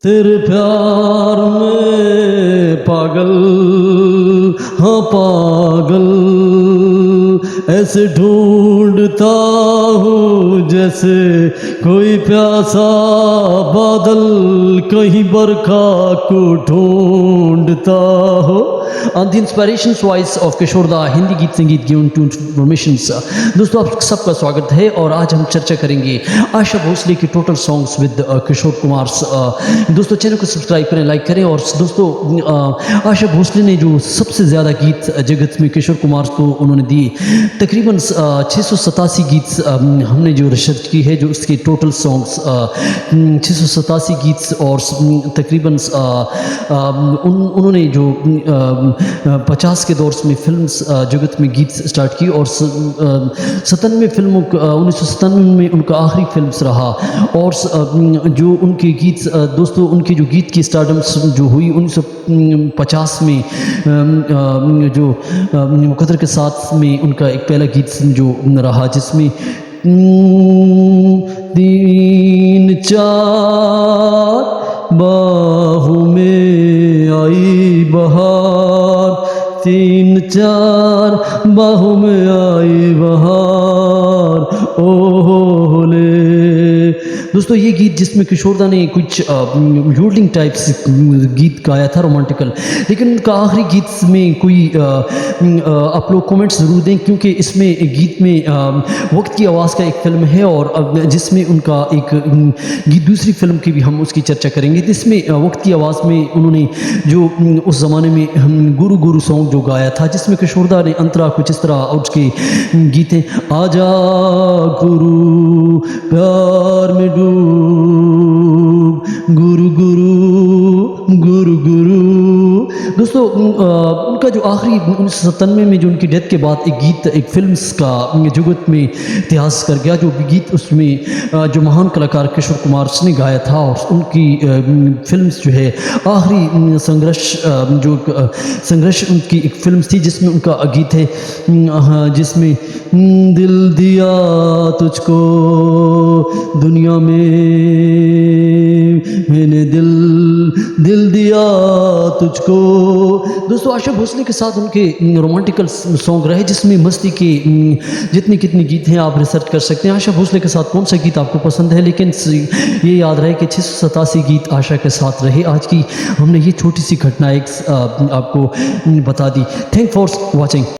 तेरे प्यार में पागल, हाँ पागल, ऐसे ढूंढता हूँ जैसे कोई प्यासा बादल कहीं बरखा को ढूंढता हो। On the inspirations voice of किशोर दा हिंदी गीत संगीत given to informations। दोस्तों आप सबका स्वागत है और आज हम चर्चा करेंगे आशा भोसले की total songs with Kishore Kumar. दोस्तों चैनल को सब्सक्राइब करें, लाइक करें। और दोस्तों आशा भोसले ने जो सबसे ज़्यादा गीत जगत में किशोर कुमार को उन्होंने दिए, तकरीबन 687 गीत हमने जो रिसर्च की है, जो इसके टोटल सॉन्ग्स 687 गीत और तकरीबन उन्होंने जो 50 के दौर में फिल्म्स जगत में गीत स्टार्ट की और 97 फिल्मों 1997 में उनका आखिरी फिल्म्स रहा। और जो उनके गीत दोस्तों उनकी जो गीत की स्टारडम्स जो हुई 1950 में जो मुकद्दर के साथ में उनका एक पहला गीत जो रहा, जिसमें 3-4 बाहों में आई बहार, 3-4 बाहों में आई बहार, ओले। दोस्तों ये गीत जिसमें किशोर दा ने कुछ यूडलिंग टाइप से गीत गाया था, रोमांटिकल, लेकिन उनका आखिरी गीत में कोई आप लोग कमेंट्स ज़रूर दें, क्योंकि इसमें गीत में वक्त की आवाज़ का एक फ़िल्म है और जिसमें उनका एक गीत दूसरी फिल्म की भी हम उसकी चर्चा करेंगे। जिसमें वक्त की आवाज़ में उन्होंने जो उस ज़माने में गुरु गुरु सॉन्ग जो गाया था, जिसमें किशोर दा ने अंतरा कुछ इस तरह और उसके गीत हैं, आजा गुरु प्यार में डूब, गुरु गुरु गुरु गुरु। दोस्तों उनका जो आखिरी 1997 में जो उनकी डेथ के बाद एक गीत एक फिल्म्स का जगत में इतिहास कर गया, जो गीत उसमें जो महान कलाकार किशोर कुमार ने गाया था, और उनकी फिल्म्स जो है आखिरी संघर्ष उनकी एक फिल्म थी, जिसमें उनका गीत है जिसमें दिल दिया तुझको दुनिया में, मैंने दिल दिया तुझको। दोस्तों आशा भोसले के साथ उनके रोमांटिकल सॉन्ग रहे, जिसमें मस्ती के जितने कितने गीत हैं आप रिसर्च कर सकते हैं। आशा भोसले के साथ कौन सा गीत आपको पसंद है, लेकिन ये याद रहे कि 687 गीत आशा के साथ रहे। आज की हमने ये छोटी सी घटना एक आपको बता दी। Thank for watching.